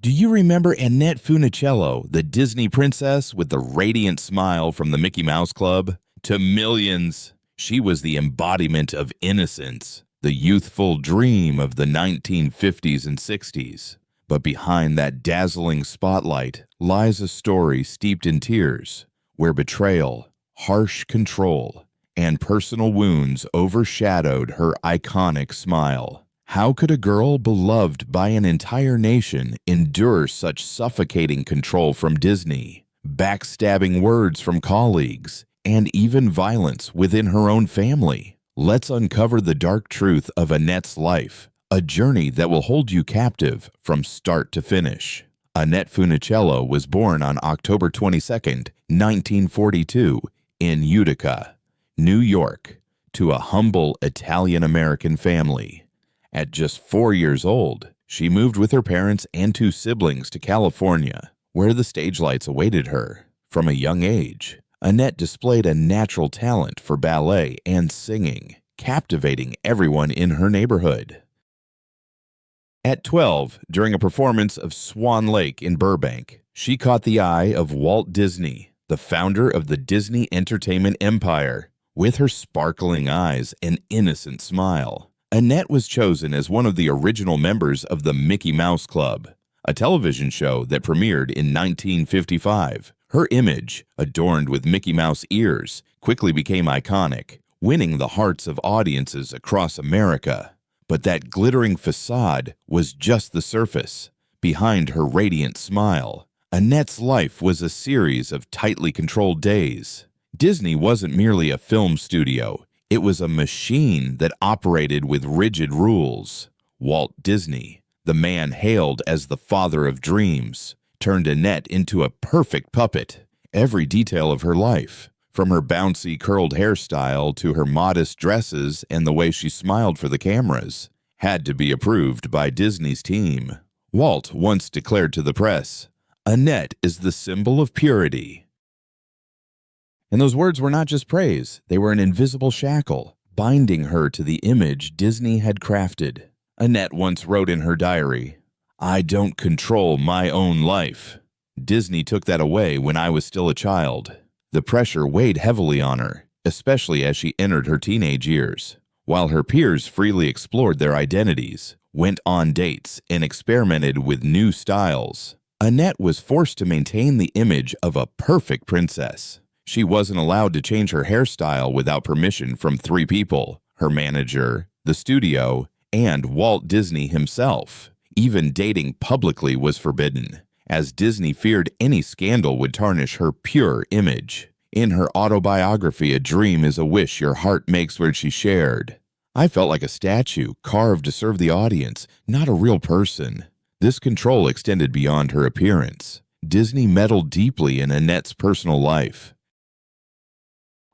Do you remember Annette Funicello, the Disney princess with the radiant smile from the Mickey Mouse Club? To millions, she was the embodiment of innocence, the youthful dream of the 1950s and 60s. But behind that dazzling spotlight lies a story steeped in tears, where betrayal, harsh control, and personal wounds overshadowed her iconic smile. How could a girl beloved by an entire nation endure such suffocating control from Disney, backstabbing words from colleagues, and even violence within her own family? Let's uncover the dark truth of Annette's life, a journey that will hold you captive from start to finish. Annette Funicello was born on October 22, 1942, in Utica, New York, to a humble Italian-American family. At just 4 years old, she moved with her parents and 2 siblings to California, where the stage lights awaited her. From a young age, Annette displayed a natural talent for ballet and singing, captivating everyone in her neighborhood. At 12, during a performance of Swan Lake in Burbank, she caught the eye of Walt Disney, the founder of the Disney Entertainment Empire. With her sparkling eyes and innocent smile, Annette was chosen as one of the original members of the Mickey Mouse Club, a television show that premiered in 1955. Her image, adorned with Mickey Mouse ears, quickly became iconic, winning the hearts of audiences across America. But that glittering facade was just the surface. Behind her radiant smile, Annette's life was a series of tightly controlled days. Disney wasn't merely a film studio. It was a machine that operated with rigid rules. Walt Disney, the man hailed as the father of dreams, turned Annette into a perfect puppet. Every detail of her life, from her bouncy curled hairstyle to her modest dresses and the way she smiled for the cameras, had to be approved by Disney's team. Walt once declared to the press, "Annette is the symbol of purity." And those words were not just praise, they were an invisible shackle, binding her to the image Disney had crafted. Annette once wrote in her diary, "I don't control my own life. Disney took that away when I was still a child." The pressure weighed heavily on her, especially as she entered her teenage years. While her peers freely explored their identities, went on dates, and experimented with new styles, Annette was forced to maintain the image of a perfect princess. She wasn't allowed to change her hairstyle without permission from 3 people, her manager, the studio, and Walt Disney himself. Even dating publicly was forbidden, as Disney feared any scandal would tarnish her pure image. In her autobiography, "A Dream is a Wish Your Heart Makes," where she shared, "I felt like a statue carved to serve the audience, not a real person." This control extended beyond her appearance. Disney meddled deeply in Annette's personal life.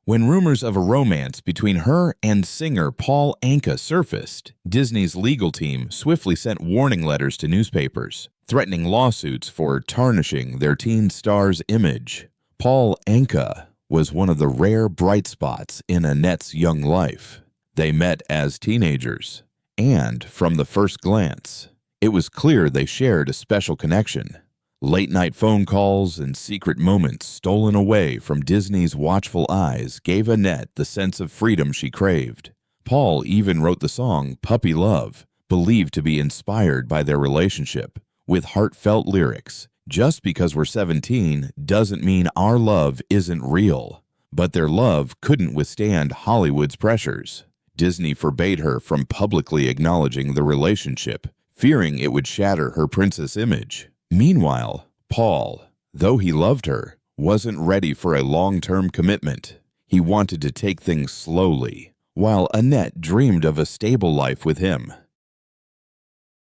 When rumors of a romance between her and singer Paul Anka surfaced, Disney's legal team swiftly sent warning letters to newspapers, threatening lawsuits for tarnishing their teen star's image. Paul Anka was one of the rare bright spots in Annette's young life. They met as teenagers, and from the first glance, it was clear they shared a special connection. Late-night phone calls and secret moments stolen away from Disney's watchful eyes gave Annette the sense of freedom she craved. Paul even wrote the song "Puppy Love," believed to be inspired by their relationship, with heartfelt lyrics. "Just because we're 17 doesn't mean our love isn't real." But their love couldn't withstand Hollywood's pressures. Disney forbade her from publicly acknowledging the relationship, fearing it would shatter her princess image. Meanwhile, Paul, though he loved her, wasn't ready for a long-term commitment. He wanted to take things slowly, while Annette dreamed of a stable life with him.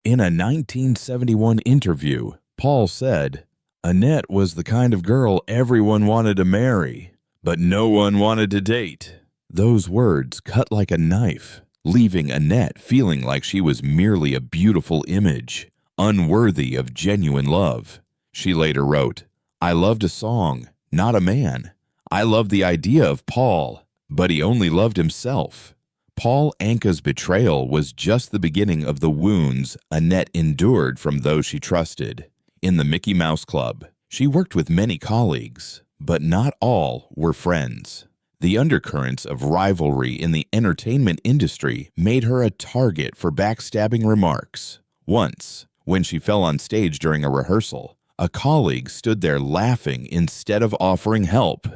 In a 1971 interview, Paul said, "Annette was the kind of girl everyone wanted to marry, but no one wanted to date." Those words cut like a knife, leaving Annette feeling like she was merely a beautiful image, unworthy of genuine love. She later wrote, "I loved a song, not a man. I loved the idea of Paul, but he only loved himself." Paul Anka's betrayal was just the beginning of the wounds Annette endured from those she trusted. in the Mickey Mouse Club. She worked with many colleagues, but not all were friends. The undercurrents of rivalry in the entertainment industry made her a target for backstabbing remarks. Once, when she fell on stage during a rehearsal, a colleague stood there laughing instead of offering help.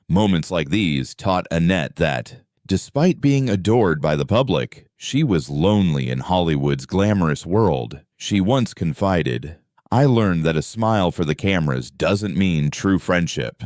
Moments like these taught Annette that, despite being adored by the public, she was lonely in Hollywood's glamorous world. She once confided, "I learned that a smile for the cameras doesn't mean true friendship."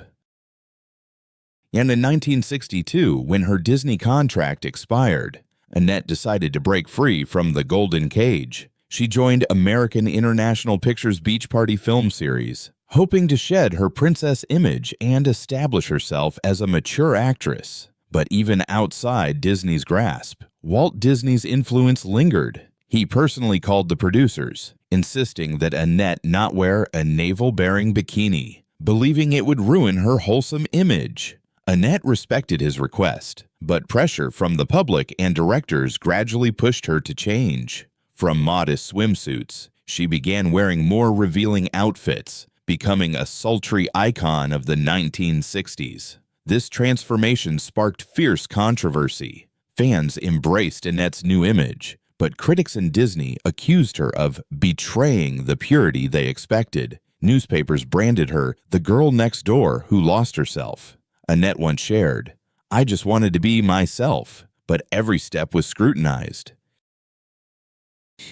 And in 1962, when her Disney contract expired, Annette decided to break free from the golden cage. She joined American International Pictures' Beach Party film series, hoping to shed her princess image and establish herself as a mature actress. But even outside Disney's grasp, Walt Disney's influence lingered. He personally called the producers, insisting that Annette not wear a navel-bearing bikini, believing it would ruin her wholesome image. Annette respected his request, but pressure from the public and directors gradually pushed her to change. From modest swimsuits, she began wearing more revealing outfits, becoming a sultry icon of the 1960s. This transformation sparked fierce controversy. Fans embraced Annette's new image, but critics in Disney accused her of betraying the purity they expected. Newspapers branded her the girl next door who lost herself. Annette once shared, "I just wanted to be myself," but every step was scrutinized.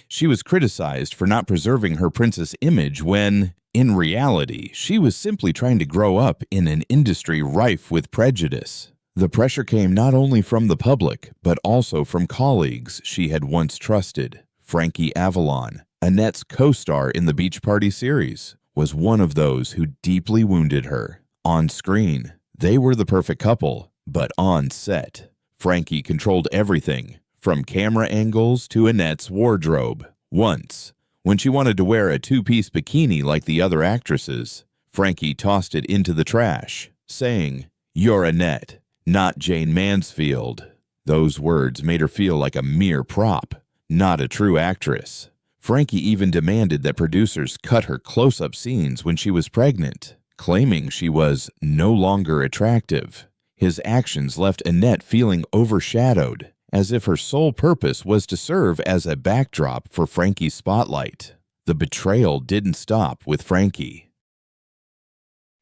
She was criticized for not preserving her princess image when, in reality, she was simply trying to grow up in an industry rife with prejudice. The pressure came not only from the public, but also from colleagues she had once trusted. Frankie Avalon, Annette's co-star in the Beach Party series, was one of those who deeply wounded her. On screen, they were the perfect couple, but on set, Frankie controlled everything, from camera angles to Annette's wardrobe. Once, when she wanted to wear a two-piece bikini like the other actresses, Frankie tossed it into the trash, saying, "You're Annette, not Jane Mansfield." Those words made her feel like a mere prop, not a true actress. Frankie even demanded that producers cut her close-up scenes when she was pregnant, claiming she was no longer attractive. His actions left Annette feeling overshadowed, as if her sole purpose was to serve as a backdrop for Frankie's spotlight. The betrayal didn't stop with Frankie.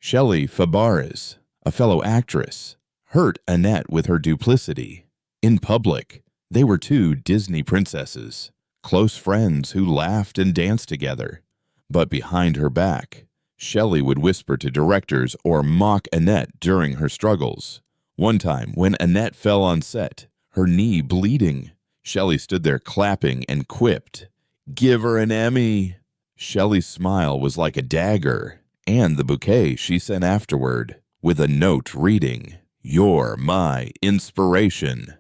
Shelley Fabares, a fellow actress, hurt Annette with her duplicity. In public, they were two Disney princesses, close friends who laughed and danced together. But behind her back, Shelley would whisper to directors or mock Annette during her struggles. One time, when Annette fell on set, her knee bleeding, Shelley stood there clapping and quipped, "Give her an Emmy." Shelley's smile was like a dagger, and the bouquet she sent afterward, with a note reading, "You're my inspiration,"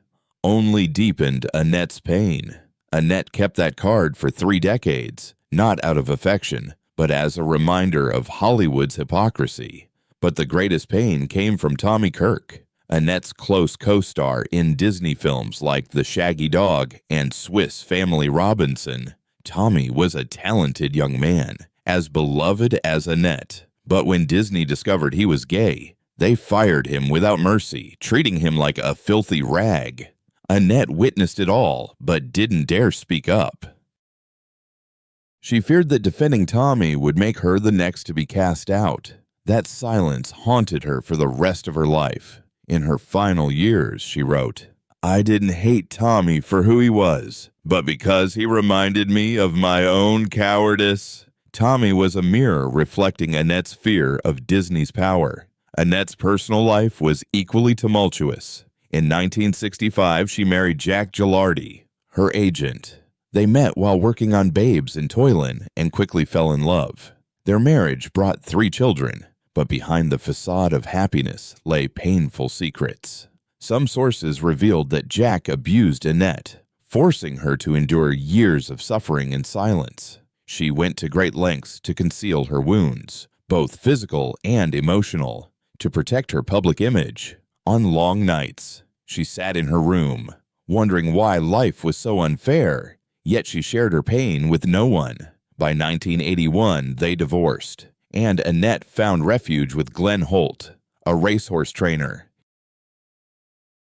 only deepened Annette's pain. Annette kept that card for 3 decades, not out of affection, but as a reminder of Hollywood's hypocrisy. But the greatest pain came from Tommy Kirk, Annette's close co-star in Disney films like The Shaggy Dog and Swiss Family Robinson. Tommy was a talented young man, as beloved as Annette. But when Disney discovered he was gay, they fired him without mercy, treating him like a filthy rag. Annette witnessed it all, but didn't dare speak up. She feared that defending Tommy would make her the next to be cast out. That silence haunted her for the rest of her life. In her final years, she wrote, "I didn't hate Tommy for who he was, but because he reminded me of my own cowardice." Tommy was a mirror reflecting Annette's fear of Disney's power. Annette's personal life was equally tumultuous. In 1965, she married Jack Gilardi, her agent. They met while working on Babes in Toyland and quickly fell in love. Their marriage brought 3 children, but behind the facade of happiness lay painful secrets. Some sources revealed that Jack abused Annette, forcing her to endure years of suffering in silence. She went to great lengths to conceal her wounds, both physical and emotional, to protect her public image. On long nights, she sat in her room, wondering why life was so unfair, yet she shared her pain with no one. By 1981, they divorced, and Annette found refuge with Glenn Holt, a racehorse trainer.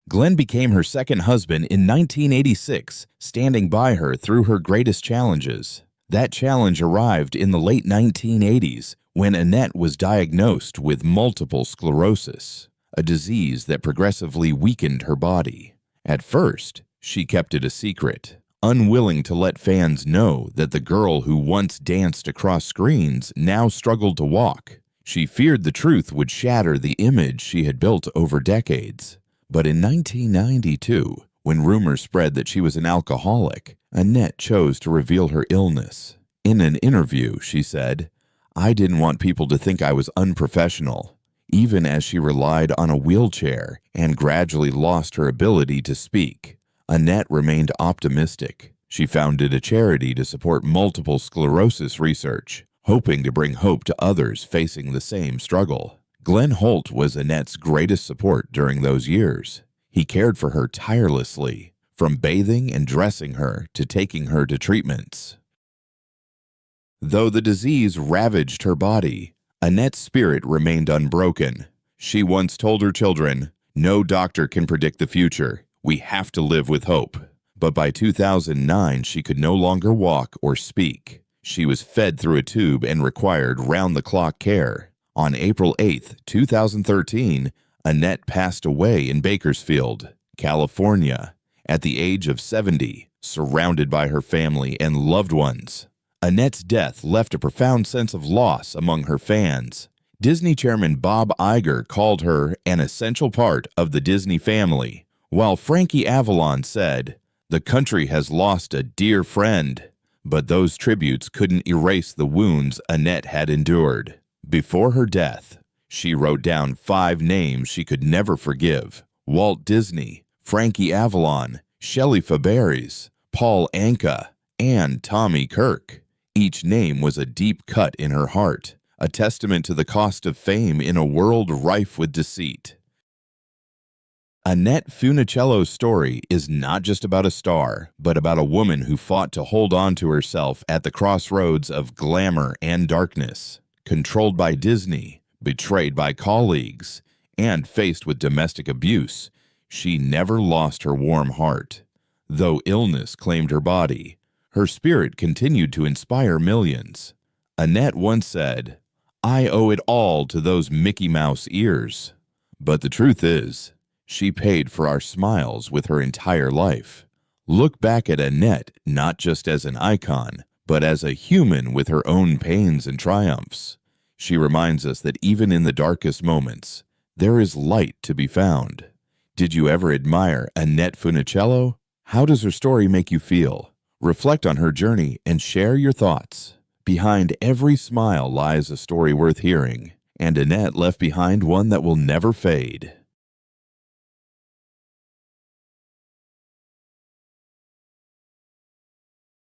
Glenn became her second husband in 1986, standing by her through her greatest challenges. That challenge arrived in the late 1980s when Annette was diagnosed with multiple sclerosis, a disease that progressively weakened her body. At first, she kept it a secret, unwilling to let fans know that the girl who once danced across screens now struggled to walk. She feared the truth would shatter the image she had built over decades. But in 1992, when rumors spread that she was an alcoholic, Annette chose to reveal her illness. In an interview, she said, "I didn't want people to think I was unprofessional." Even as she relied on a wheelchair and gradually lost her ability to speak, Annette remained optimistic. She founded a charity to support multiple sclerosis research, hoping to bring hope to others facing the same struggle. Glenn Holt was Annette's greatest support during those years. He cared for her tirelessly, from bathing and dressing her to taking her to treatments. Though the disease ravaged her body, Annette's spirit remained unbroken. She once told her children, "No doctor can predict the future. We have to live with hope." But by 2009, she could no longer walk or speak. She was fed through a tube and required round-the-clock care. On April 8, 2013, Annette passed away in Bakersfield, California, at the age of 70, surrounded by her family and loved ones. Annette's death left a profound sense of loss among her fans. Disney chairman Bob Iger called her an essential part of the Disney family, while Frankie Avalon said, "The country has lost a dear friend." But those tributes couldn't erase the wounds Annette had endured. Before her death, she wrote down 5 names she could never forgive: Walt Disney, Frankie Avalon, Shelley Fabares, Paul Anka, and Tommy Kirk. Each name was a deep cut in her heart, a testament to the cost of fame in a world rife with deceit. Annette Funicello's story is not just about a star, but about a woman who fought to hold on to herself at the crossroads of glamour and darkness. Controlled by Disney, betrayed by colleagues, and faced with domestic abuse, she never lost her warm heart. Though illness claimed her body, her spirit continued to inspire millions. Annette once said, "I owe it all to those Mickey Mouse ears." But the truth is, she paid for our smiles with her entire life. Look back at Annette not just as an icon, but as a human with her own pains and triumphs. She reminds us that even in the darkest moments, there is light to be found. Did you ever admire Annette Funicello? How does her story make you feel? Reflect on her journey and share your thoughts. Behind every smile lies a story worth hearing, and Annette left behind one that will never fade.